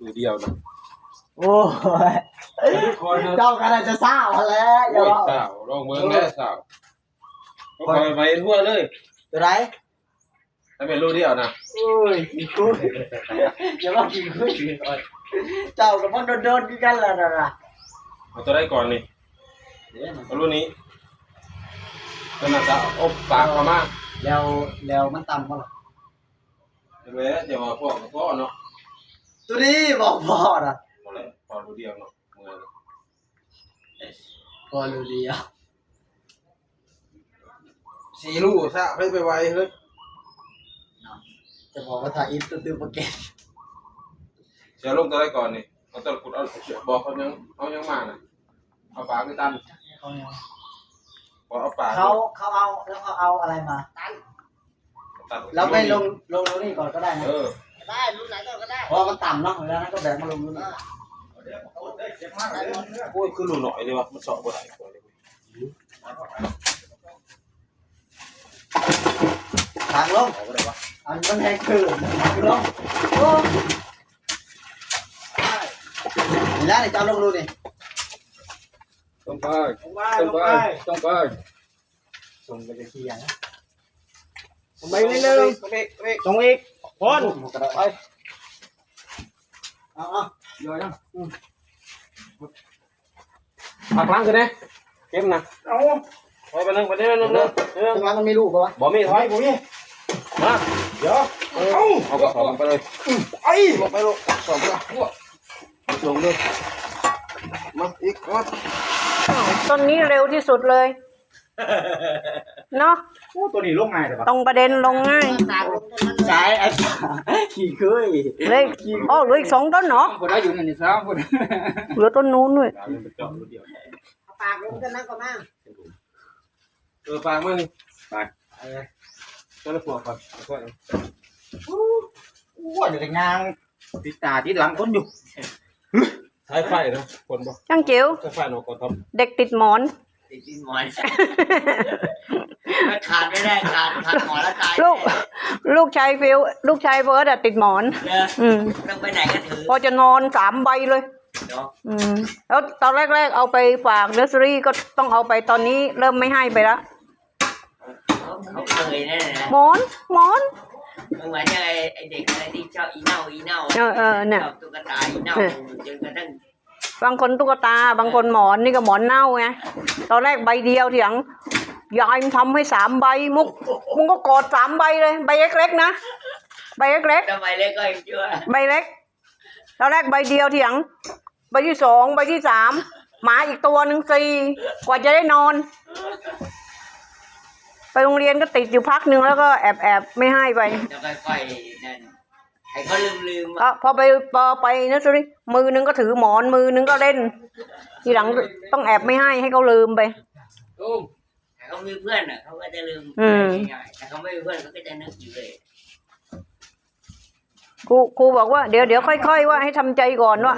ดูเดียวนะโอ้ยเจ้ากันจะเศร้าแล้วโอ้ยสาวลองเมืองแน่สาวก็คอยไปทั่วเลยตัวไหนถ้าเป็นรูเดียวนะโอ้ยกินกุ้ยอย่าว่ากินกุ้ยก่อนเจ้ากับมันโดนกันแล้วนะเอาตัวได้ก่อนนี่เอารุ่นนี้ตัวน่าจะอบปากเขามากแล้วมันต่ำก็หรอเว้ยเดี๋ยวมาพวกก็เนาะตัวนี้บอกพอนะพอเลยพอรูเดียวเนาะเมืองพอรู้ดีอ่ะสี่ลูกซะไปไวเฮ้ยจะบอกว่าถ่ายอินตื้อๆโปรแกรมเสียลงตัวได้ก่อนนี่เอาตัวกุดเอาบอกเขายังมาน่ะเอาปากไปตันเอาปากเขาเอาแล้วเขาเอาอะไรมาแล้วไปลงนี่ก่อนก็ได้นะได้รุ่นไหนก็ได้เพราะมันต่ำเนาะแล้วนั้นก็แบกมาลงนี่โอ้ยคือหลุดหน่อยเลยวะมันสอบบ่ได้คนเลยทางลงอันมันแหกคือทางลงโอ้ยแล้วนี่จะลงดูนี่ต้องไปส่งไปจะขี้ยังส่งไปนิดนึงส่งอีกคนไปเอาเดี๋ยวนะผักล้างกันเนี่ยเข้มนะเอาไปนึงตรงนั้นมันมีลูกปะวะบ่มีถอยบ่มีมาเดี๋ยวเอากระสอบลงไปเลยลงไปลูกสอบละลงเลยมาอีกมาต้นนี้เร็วที่สุดเลยเนาะตัวนี้ลงง่ายเลย ตรงประเด็นลงง่ายใช่ไอ้ขี่เคยเลยเหลืออีก2 ต้นเนาะคนได้อยู่ในนี้3 คนเหลือต้นนู้นด้วยปากลงกันนั่งก่อนนั่งปากมึงไปตัวละพวกก่อนโอ้ยเดี๋ยวงานติดตาติดหลังคนอยู่ใช้ไฟนะคนบ่ช่างจิ๋วใช้ไฟนอกก่อนครับเด็กติดหมอนขาดไม่ได้ขาดหมอนแล้วตายลูกชายฟิวลูกชายเฟิร์สติดหมอนต้องไปไหนก็ถือพอจะนอน3 ใบเลยแล้วตอนแรกเอาไปฝากเนอร์เซอรี่ก็ต้องเอาไปตอนนี้เริ่มไม่ให้ไปแล้วเขาเคยแน่นะหมอนเหมือนไอเด็กอะไรที่ชอบอีเน่าเนี่ยตุ๊กตาอีเน่าจนกระทั่งบางคนตุ๊กตาบางคนหมอนนี่ก็หมอนเน่าไงตอนแรกใบเดียวเถียงยายมันทำให้3 ใบมุกก็กอด3 ใบเลยใบเล็กๆนะใบเล็กใบเล็กก็ยังชั่วใบเล็กตอนแรกใบเดียวเถียงใบที่2ใบที่3หมาอีกตัวนึง4กว่าจะได้นอนไปโรงเรียนก็ติดอยู่พักนึงแล้วก็แอบไม่ให้ไปจะค่อยๆนั่นให้เขาลืมพอไปนะสิมือนึงก็ถือหมอนมือนึงก็เล่นทีหลังต้องแอบไม่ให้เขาลืมไปถ้าเขามีเพื่อนเขาก็จะลืมง่ายๆถ้าเขาไม่มีเพื่อนเขาก็จะนึกอยู่เลยครูบอกว่าเดี๋ยวค่อยๆว่าให้ทำใจก่อนว่า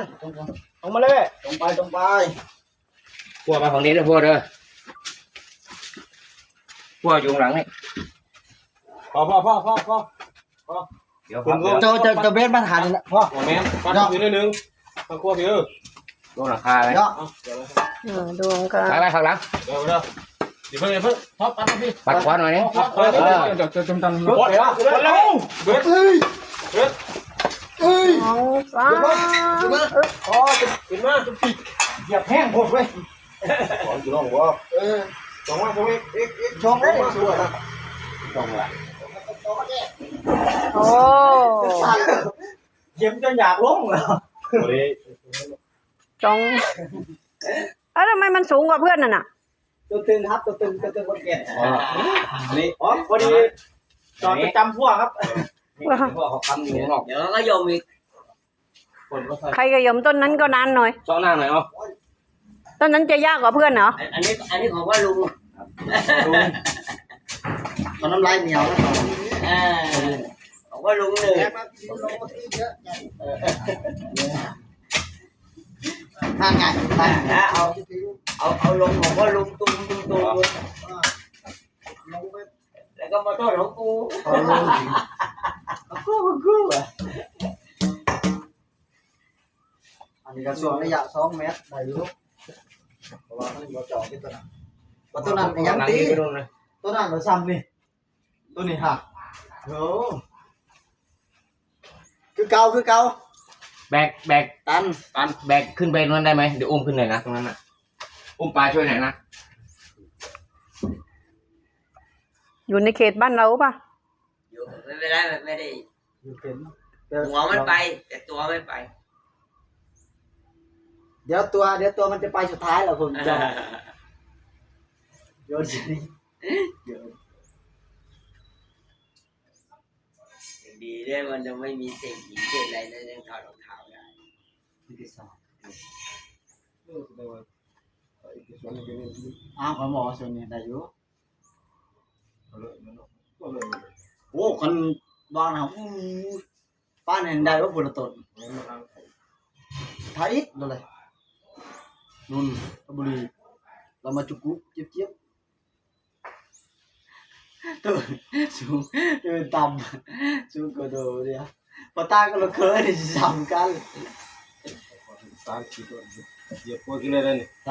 ตรงมาเลยตรงไปพวกมาฝั่งนี้ด้วยพวกเด้อพวกอยู่หลังนี่พอเดี๋ยวจะเบสมาหันนะพ่อแม่ปัดอยู่นิดนึงข้างครัวพี่ดูราคาเลยดวงกันไปข้างหลังเดี๋ยวเพิ่งท็อปปัดพี่ปัดควันหน่อยนี่เดี๋ยวจมตันรถเดี๋ยวเบ็ดฟ้าขึ้นมาเหยียบแห้งหมดเว้ยขอจุดน้องวะจงว่าจงอีกจงได้จงละโอ้เยี่ยมจนอยากล้มเหรอจงทำไมมันสูงกว่าเพื่อนน่ะตัวตึงครับตัวตึงคนเก่งนี่พอดีจอดประจำพวกครับพวกเขาทำอยู่หรอกเดี๋ยวก็โยมอีกใครก็ยมต้นนั้นก็นานหน่อยซ้อนหน้าหน่อยต้นนั้นจะยากกว่าเพื่อนเหรออันนี้ของว่าลุงตอนน้ำลายเหนียวแล้วของว่าลุงเลยท่านไงเอาลงของว่าลุงตุ้มแล้วก็มาโทษของกูอ่ะ นี้ก็ส่วนระยะ2 เมตรได้อยู่เพราะว่ามันบ่เจาะที่ตัวนั้นว่าตัวนั้นยังตีตัวนั้นมันซ้ำนี่ตัวนี้หักโอ้คือเก่าแบก ตัน แบกขึ้นไปนั้นได้ไหมเดี๋ยวอุ้มขึ้นหน่อยนะตรงนั้นน่ะอุ้มปลาช่วยหน่อยนะ อยู่ในเขตบ้านเราป่ะ อยู่ไม่ได้ไม่ได้ อยู่เป็น หัวมันไป แต่ตัวไม่ไป เดี๋ยวตัวมันจะไปสุดท้ายแล้วผมจะโยนสิโยน ดีด้วยมันจะไม่มีเศษหินเศษอะไรนั่นยังถอดรองเท้าได้ ที่ที่สองอ้าวขอหมอส่วนนี้ได้อยู่โอ้คนบ้านเขาป้านเห็นได้ว่าบุรุษตนไทยอิดเลยนุ่นบุรีเรามาจุกุเจี๊ยบตัวสูงตัวต่ำสูงกว่าตัวเดียวพอตาก็เราเคยที่จะทำกัน ปลาสีตัวเยอะพวกกินเลยนี่ ไป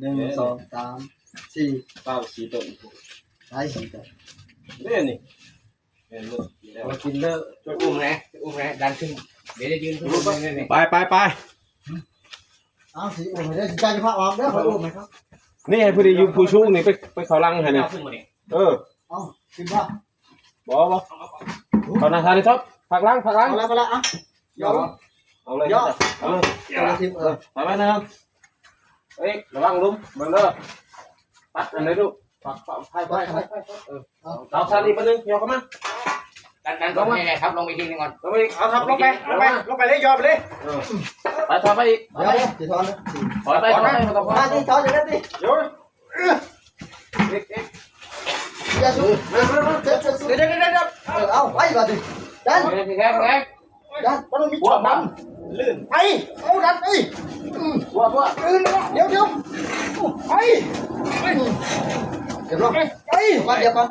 1 2 3 4 ปลาสีตัว ใช่สิครับ เนี่ยนี่เนี่ยลูก เรากินเลอะ ช่วยอุ้มนะดันขึ้นเดี๋ยวจะยืนขึ้นนี่ ไป เอาสิโอ้ยได้สิใจพระออมเด้อขออุ้มไหมครับ นี่ไงพอดีอยู่ผู้ชู้นี่ไปเขาลังให้เนี่ย ขึ้นมาดิ เออ เอาขึ้นว่า บอกเขานาทานเลยครับผักลัง เอาละอ่ะย่อ เอาเลย ย่อ เอาเลย เอาละทีม ไปนะครับเฮ้ยระวังลุ้มมันเด้อปัดอันไหนลูกปัดไปเอาซาลีมานึงยกเข้ามา ดันลงไปครับลงไปทีนึงก่อน ลงไปเอาทับลงไปเลยยอไปเลยไปถอยไปอีก เดี๋ยวสิทอนนะ ถอยไปมาต้อง มาดิทอนอยู่นั่นดิ โยน อย่าสู้เดี๋ยวเอาไปก่อนดิดัน แข็ง ดันมันต้องมีจับดันลื่นไปเอาดันไป บัว ลื่นเดี๋ยวไปเดี๋ยวไปมาเดี๋ยวก่อน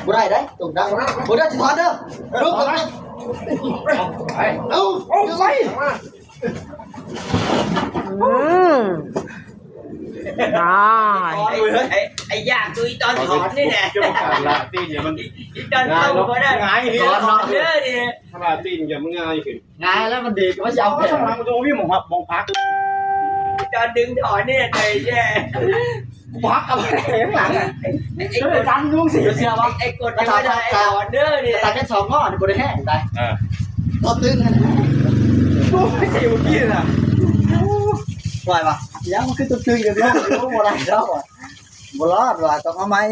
บุได้ได้ตรงดังบุได้สิทอนเด้อลุกก่อน ไป เอาไป ได้ ไอ้ยากตัวตอนถอนนี่แหละ จะมาการละตีเนี่ยมัน อีตอนเข้าก็ได้ถอนเด้อดิ ขนาดตีนอย่ามึงง่ายขึ้น งายแล้วมันดีก็ไม่ยอมแพ้ ข้างหลังมันจะวิ่งมองพัก ตอนดึงถอนนี่ใจแย่ พักกับข้างหลังอ่ะดันลุงสิเสียวะ ไอ้กดไม่ได้ไอ้ถอนเด้อดิ แต่แค่2 งอนี่บ่ได้แห้งได้ตบตึงกันโอ้ยสิวกี้น่ะปล่อยป่ะยังมันคือตึงกันเนาะบ่ได้ดอกบ่รอดว่ะต้องเอาใหม่